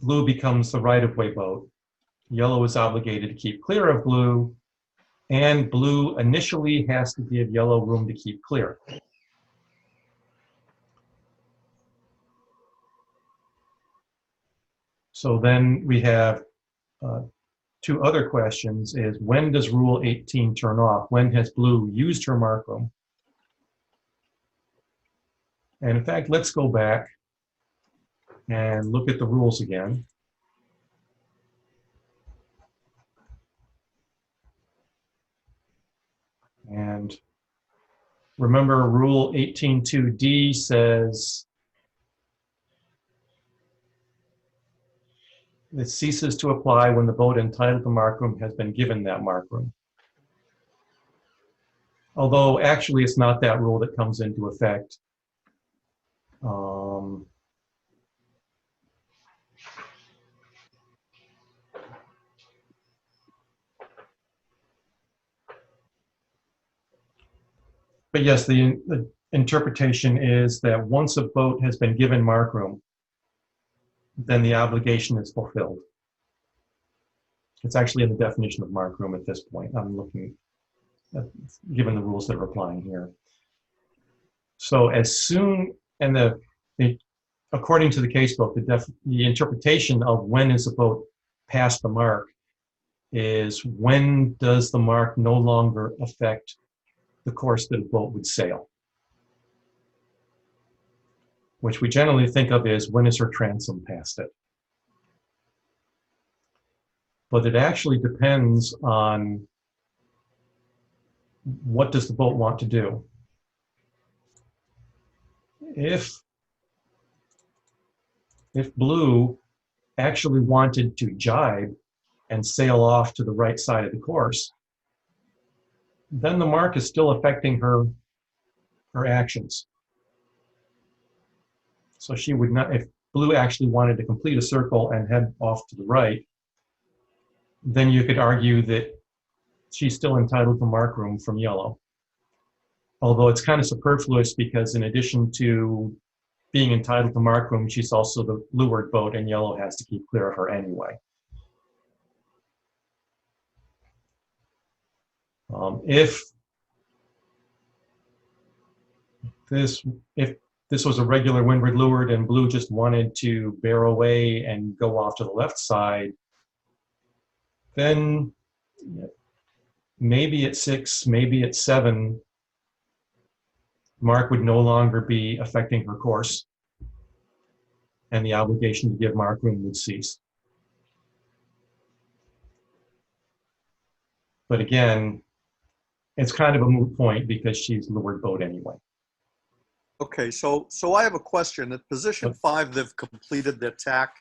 Speaker 1: blue becomes the right-of-way boat. Yellow is obligated to keep clear of blue, and blue initially has to give yellow room to keep clear. So then we have 2 other questions is, when does Rule 18 turn off? When has blue used her mark room? And in fact, let's go back and look at the rules again. And remember, Rule 18.2D says it ceases to apply when the boat entitled to mark room has been given that mark room. Although actually it's not that rule that comes into effect. But yes, the interpretation is that once a boat has been given mark room, then the obligation is fulfilled. It's actually in the definition of mark room at this point. I'm looking at, given the rules that are applying here. So as soon, and according to the casebook, the interpretation of when is a boat past the mark is when does the mark no longer affect the course that a boat would sail, which we generally think of as when is her transom past it. But it actually depends on what does the boat want to do. If blue actually wanted to jibe and sail off to the right side of the course, then the mark is still affecting her actions. So she would not, if blue actually wanted to complete a circle and head off to the right, then you could argue that she's still entitled to mark room from yellow. Although it's kind of superfluous because in addition to being entitled to mark room, she's also the leeward boat and yellow has to keep clear of her anyway. If this was a regular windward leeward and blue just wanted to bear away and go off to the left side, then maybe at 6, maybe at 7, mark would no longer be affecting her course and the obligation to give mark room would cease. But again, it's kind of a moot point because she's lured boat anyway.
Speaker 2: Okay, so I have a question. At position 5, they've completed their tack.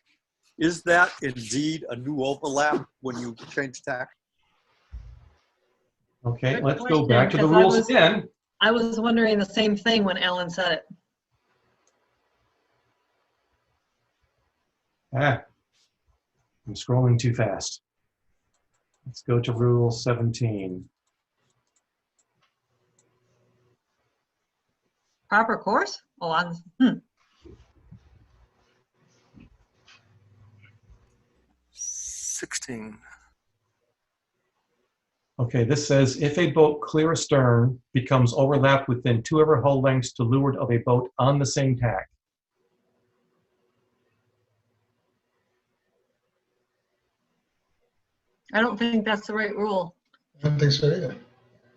Speaker 2: Is that indeed a new overlap when you change tack?
Speaker 1: Okay,
Speaker 6: Good
Speaker 1: let's go
Speaker 6: question,
Speaker 1: back to the
Speaker 6: 'cause
Speaker 1: rules again.
Speaker 6: I was wondering the same thing when Alan said it.
Speaker 1: Ah, I'm scrolling too fast. Let's go to rule 17.
Speaker 6: Proper course? Oh, on,
Speaker 4: 16.
Speaker 1: Okay, this says if a boat clear astern becomes overlapped within 2 of her hull lengths to leeward of a boat on the same tack.
Speaker 6: I don't think that's the right rule.
Speaker 3: I don't think so either.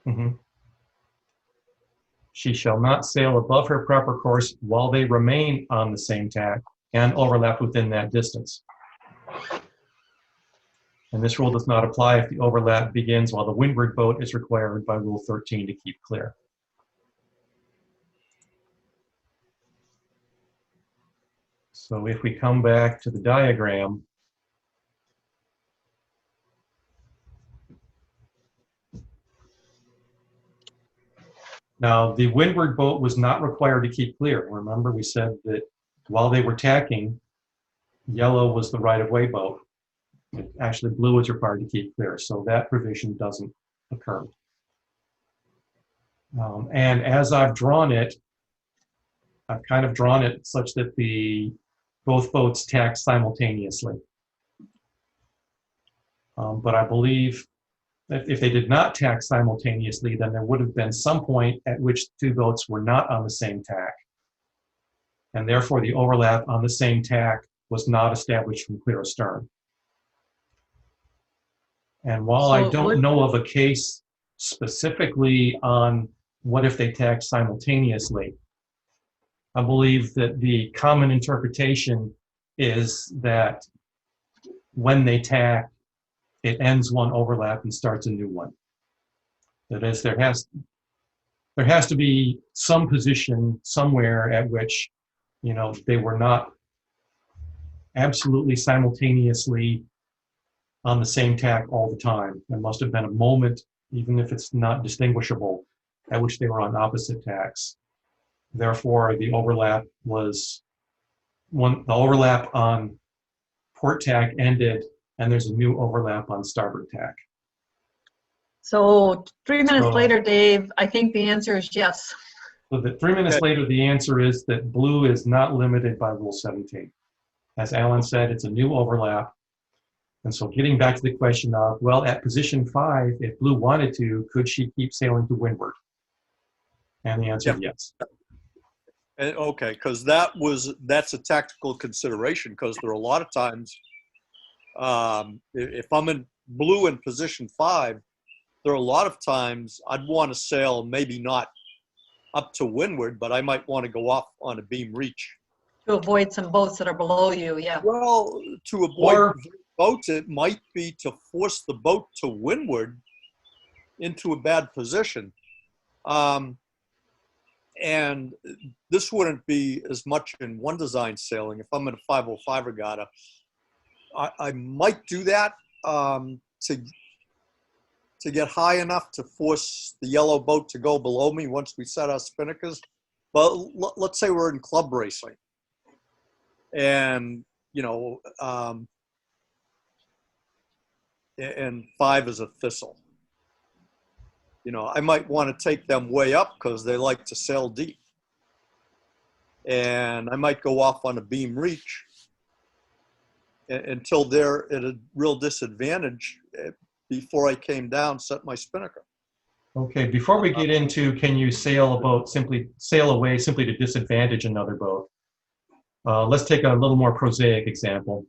Speaker 1: Mhm. She shall not sail above her proper course while they remain on the same tack and overlap within that distance. And this rule does not apply if the overlap begins while the windward boat is required by Rule 13 to keep clear. So if we come back to the diagram, now the windward boat was not required to keep clear. Remember, we said that while they were tacking, yellow was the right-of-way boat. Actually, blue is required to keep clear, so that provision doesn't occur. And as I've drawn it, I've kind of drawn it such that both boats tack simultaneously. But I believe that if they did not tack simultaneously, then there would have been some point at which the 2 boats were not on the same tack. And therefore, the overlap on the same tack was not established from clear astern. And while I
Speaker 6: So
Speaker 1: don't know of a case specifically on what if they tack simultaneously, I believe that the common interpretation is that when they tack, it ends one overlap and starts a new one. That is, there has to be some position somewhere at which, they were not absolutely simultaneously on the same tack all the time. There must have been a moment, even if it's not distinguishable, at which they were on opposite tacks. Therefore, the overlap on port tack ended, and there's a new overlap on starboard tack.
Speaker 6: So 3 minutes
Speaker 1: So-
Speaker 6: later, Dave, I think the answer is yes.
Speaker 1: So that 3 minutes later, the answer is that blue is not limited by Rule 17. As Alan said, it's a new overlap. And so getting back to the question of, well, at position 5, if blue wanted to, could she keep sailing to windward? And the answer is yes.
Speaker 2: And, okay, because that's a tactical consideration, because there are a lot of times, if I'm in blue in position 5, there are a lot of times I'd want to sail maybe not up to windward, but I might want to go off on a beam reach.
Speaker 6: To avoid some boats that are below you, yeah.
Speaker 2: Well, to avoid
Speaker 1: Or-
Speaker 2: boats, it might be to force the boat to windward into a bad position. And this wouldn't be as much in one design sailing. If I'm in a 505 regatta, I might do that to get high enough to force the yellow boat to go below me once we set our spinnakers. But let's say we're in club racing, and and 5 is a thistle. I might want to take them way up because they like to sail deep. And I might go off on a beam reach until they're at a real disadvantage before I came down, set my spinnaker.
Speaker 1: Okay, before we get into can you sail away simply to disadvantage another boat, let's take a little more prosaic example.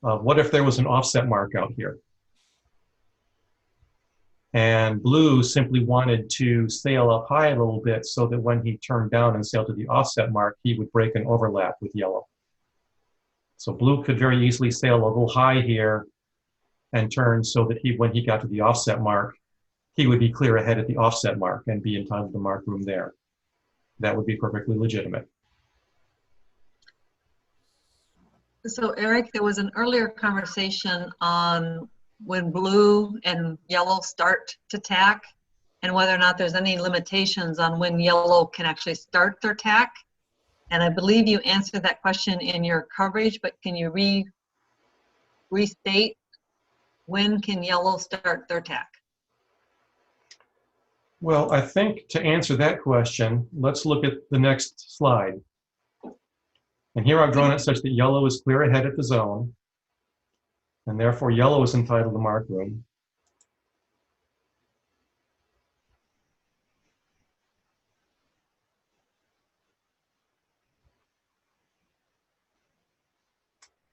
Speaker 1: What if there was an offset mark out here? And blue simply wanted to sail up high a little bit so that when he turned down and sailed to the offset mark, he would break an overlap with yellow. So blue could very easily sail a little high here and turn so that when he got to the offset mark, he would be clear ahead at the offset mark and be entitled to mark room there. That would be perfectly legitimate.
Speaker 6: So Eric, there was an earlier conversation on when blue and yellow start to tack and whether or not there's any limitations on when yellow can actually start their tack. And I believe you answered that question in your coverage, but can you restate when can yellow start their tack?
Speaker 1: Well, I think to answer that question, let's look at the next slide. And here I've drawn it such that yellow is clear ahead at the zone, and therefore yellow is entitled to mark room.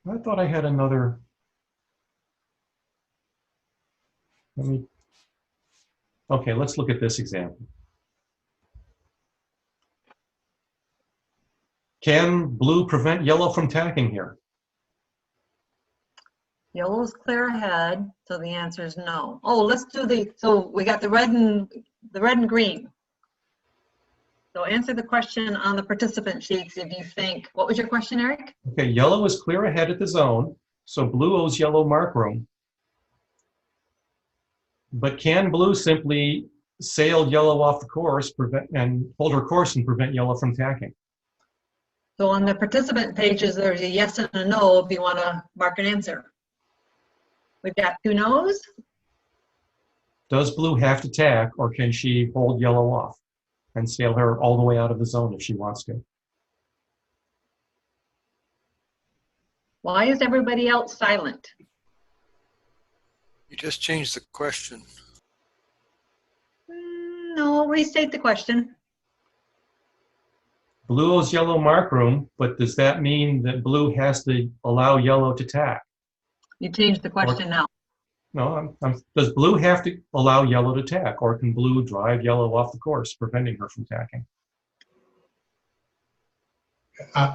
Speaker 1: I thought I had another. Okay, let's look at this example. Can blue prevent yellow from tacking here?
Speaker 6: Yellow's clear ahead, so the answer is no. Oh, let's do so we got the red and green. So answer the question on the participant sheets if you think, what was your question, Eric?
Speaker 1: Okay, yellow is clear ahead at the zone, so blue owes yellow mark room. But can blue simply sail yellow off the course and hold her course and prevent yellow from tacking?
Speaker 6: So on the participant pages, there's a yes and a no if you want to mark an answer. We've got 2 no's.
Speaker 1: Does blue have to tack, or can she hold yellow off and sail her all the way out of the zone if she wants to?
Speaker 6: Why is everybody else silent?
Speaker 4: You just changed the question.
Speaker 6: No, restate the question.
Speaker 1: Blue owes yellow mark room, but does that mean that blue has to allow yellow to tack?
Speaker 6: You changed the question now.
Speaker 1: No, does blue have to allow yellow to tack, or can blue drive yellow off the course, preventing her from tacking?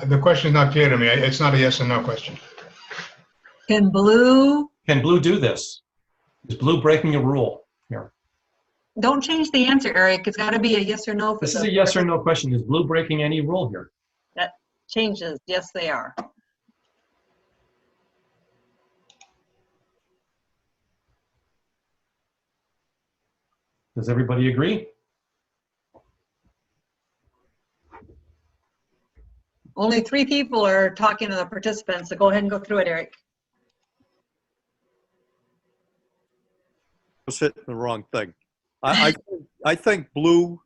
Speaker 3: The question is not clear to me. It's not a yes or no question.
Speaker 6: Can blue
Speaker 1: do this? Is blue breaking a rule here?
Speaker 6: Don't change the answer, Eric. It's got to be a yes or no.
Speaker 1: This is a yes or no question. Is blue breaking any rule here?
Speaker 6: That changes. Yes, they are.
Speaker 1: Does everybody agree?
Speaker 6: Only 3 people are talking to the participants, so go ahead and go through it, Eric.
Speaker 2: I was hitting the wrong thing. I think blue.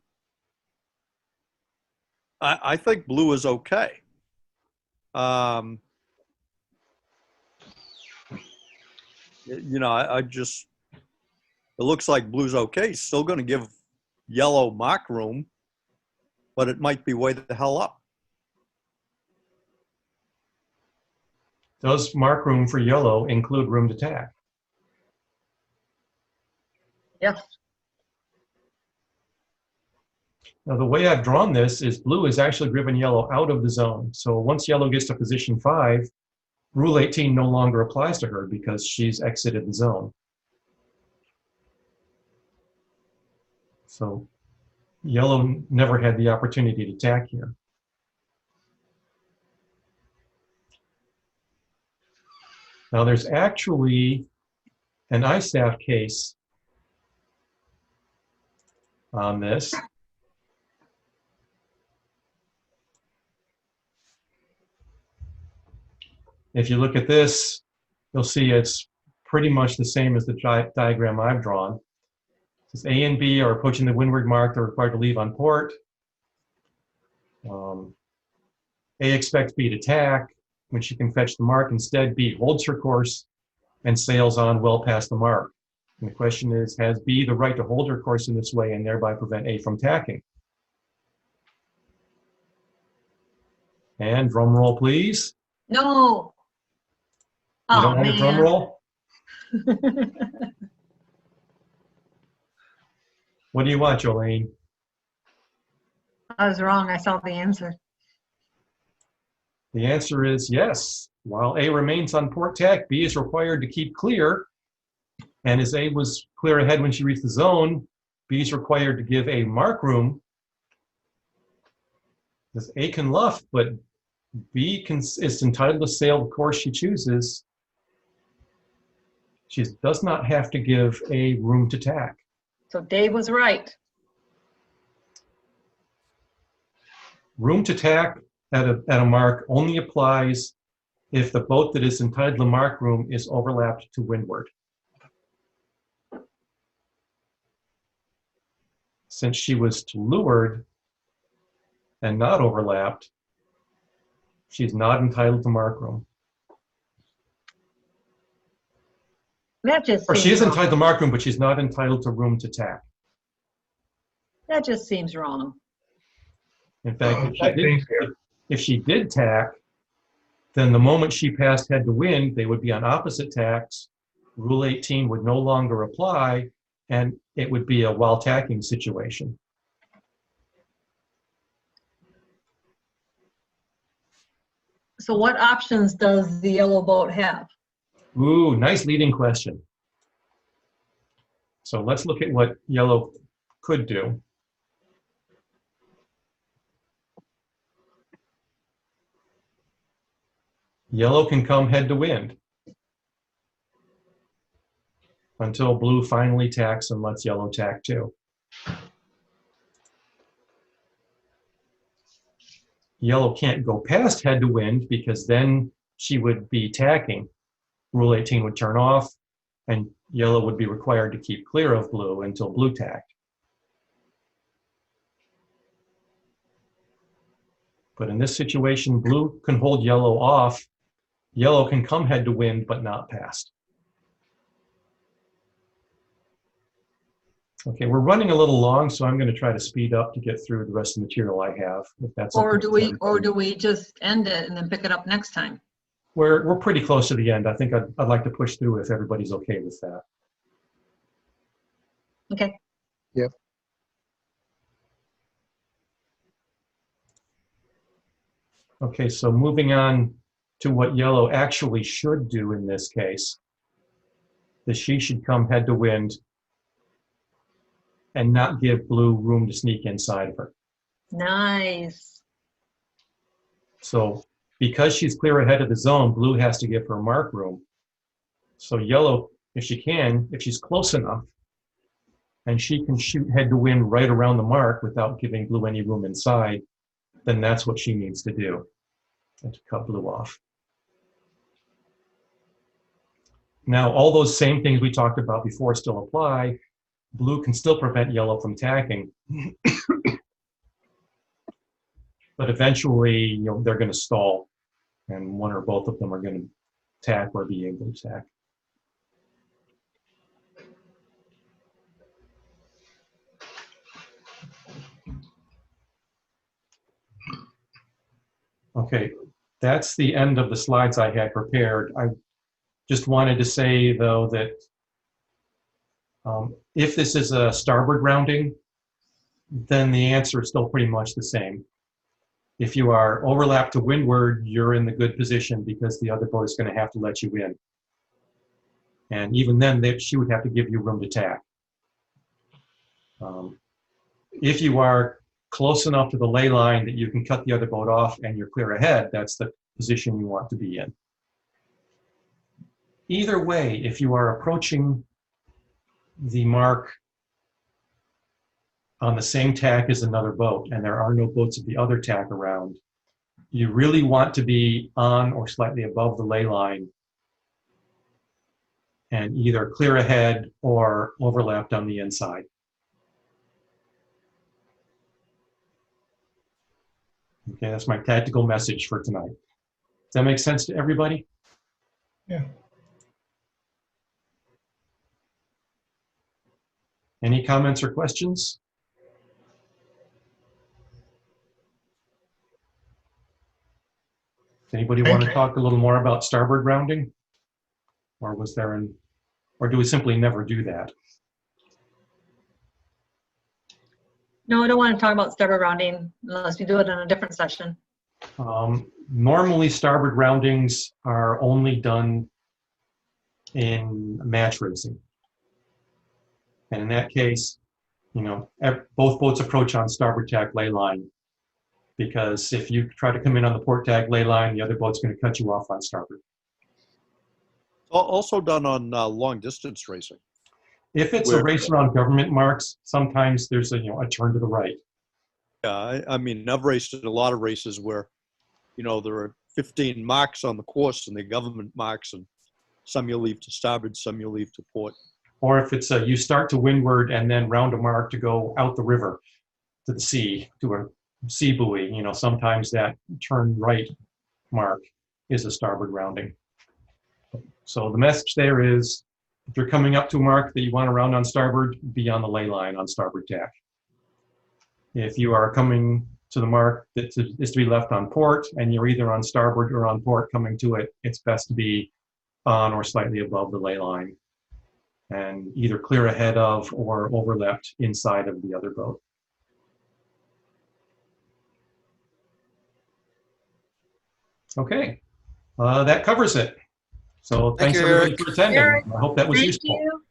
Speaker 2: I think blue is okay. You know, I just, it looks like blue's okay. Still going to give yellow mark room, but it might be way the hell up.
Speaker 1: Does mark room for yellow include room to tack?
Speaker 6: Yes.
Speaker 1: Now, the way I've drawn this is blue is actually driven yellow out of the zone. So once yellow gets to position 5, Rule 18 no longer applies to her because she's exited the zone. So yellow never had the opportunity to tack here. Now there's actually an ISAF case on this. If you look at this, you'll see it's pretty much the same as the diagram I've drawn. It says A and B are approaching the Windward Mark. They're required to leave on port. A expects B to tack when she can fetch the mark. Instead, B holds her course and sails on well past the mark. And the question is, has B the right to hold her course in this way and thereby prevent A from tacking? And drum roll, please.
Speaker 6: No.
Speaker 1: You don't want a drum roll? What do you want, Jolene?
Speaker 6: I was wrong. I saw the answer.
Speaker 1: The answer is yes. While A remains on port tack, B is required to keep clear And as A was clear ahead when she reached the zone, B is required to give A mark room. Because A can luff, but B is entitled to sail the course she chooses. She does not have to give A room to tack.
Speaker 6: So Dave was right.
Speaker 1: Room to tack at a mark only applies if the boat that is entitled to mark room is overlapped to windward. Since she was to leeward and not overlapped, she's not entitled to mark room.
Speaker 6: That just
Speaker 1: Or she
Speaker 6: seems
Speaker 1: is
Speaker 6: wrong.
Speaker 1: entitled to mark room, but she's not entitled to room to tack.
Speaker 6: That just seems wrong.
Speaker 1: In fact,
Speaker 3: That seems fair.
Speaker 1: if she did tack, then the moment she passed head to wind, they would be on opposite tacks. Rule 18 would no longer apply, and it would be a while tacking situation.
Speaker 6: So what options does the yellow boat have?
Speaker 1: Ooh, nice leading question. So let's look at what yellow could do. Yellow can come head to wind until blue finally tacks and lets yellow tack too. Yellow can't go past head to wind because then she would be tacking. Rule 18 would turn off and yellow would be required to keep clear of blue until blue tacked. But in this situation, blue can hold yellow off. Yellow can come head to wind, but not past. Okay, we're running a little long, so I'm going to try to speed up to get through the rest of the material I have. If that's
Speaker 6: Or
Speaker 1: okay
Speaker 6: do
Speaker 1: with
Speaker 6: we,
Speaker 1: everybody.
Speaker 6: just end it and then pick it up next time?
Speaker 1: We're pretty close to the end. I think I'd like to push through if everybody's okay with that.
Speaker 6: Okay.
Speaker 7: Yep.
Speaker 1: Okay, so moving on to what yellow actually should do in this case, that she should come head to wind and not give blue room to sneak inside of her.
Speaker 6: Nice.
Speaker 1: So because she's clear ahead of the zone, blue has to give her mark room. So yellow, if she can, if she's close enough, and she can shoot head to wind right around the mark without giving blue any room inside, then that's what she needs to do, and to cut blue off. Now, all those same things we talked about before still apply. Blue can still prevent yellow from tacking. But eventually, they're going to stall, and one or both of them are going to tack or be able to tack. Okay, that's the end of the slides I had prepared. I just wanted to say, though, that if this is a starboard rounding, then the answer is still pretty much the same. If you are overlapped to windward, you're in the good position because the other boat is going to have to let you in. And even then, she would have to give you room to tack. If you are close enough to the ley line that you can cut the other boat off and you're clear ahead, that's the position you want to be in. Either way, if you are approaching the mark on the same tack as another boat, and there are no boats of the other tack around, you really want to be on or slightly above the ley line and either clear ahead or overlapped on the inside. Okay, that's my tactical message for tonight. Does that make sense to everybody?
Speaker 3: Yeah.
Speaker 1: Any comments or questions? Does anybody want to talk a little more about starboard rounding? Or was there or do we simply never do that?
Speaker 6: No, I don't want to talk about starboard rounding unless we do it in a different session.
Speaker 1: Normally, starboard roundings are only done in match racing. And in that case, both boats approach on starboard tack ley line, because if you try to come in on the port tack ley line, the other boat's going to cut you off on starboard.
Speaker 2: Also done on long distance racing.
Speaker 1: If it's a race around government marks, sometimes there's a turn to the right.
Speaker 2: Yeah, I mean, I've raced in a lot of races where, there are 15 marks on the course and they're government marks, and some you leave to starboard, some you leave to port.
Speaker 1: Or if it's you start to windward and then round a mark to go out the river to the sea, to a sea buoy, sometimes that turn right mark is a starboard rounding. So the message there is, if you're coming up to a mark that you want to round on starboard, be on the ley line on starboard tack. If you are coming to the mark that is to be left on port and you're either on starboard or on port coming to it, it's best to be on or slightly above the ley line and either clear ahead of or overlapped inside of the other boat. Okay, that covers it. So thanks
Speaker 4: you,
Speaker 1: everybody
Speaker 4: Eric.
Speaker 1: for attending.
Speaker 6: Eric,
Speaker 1: I hope that was
Speaker 6: Thank
Speaker 1: useful.
Speaker 6: you.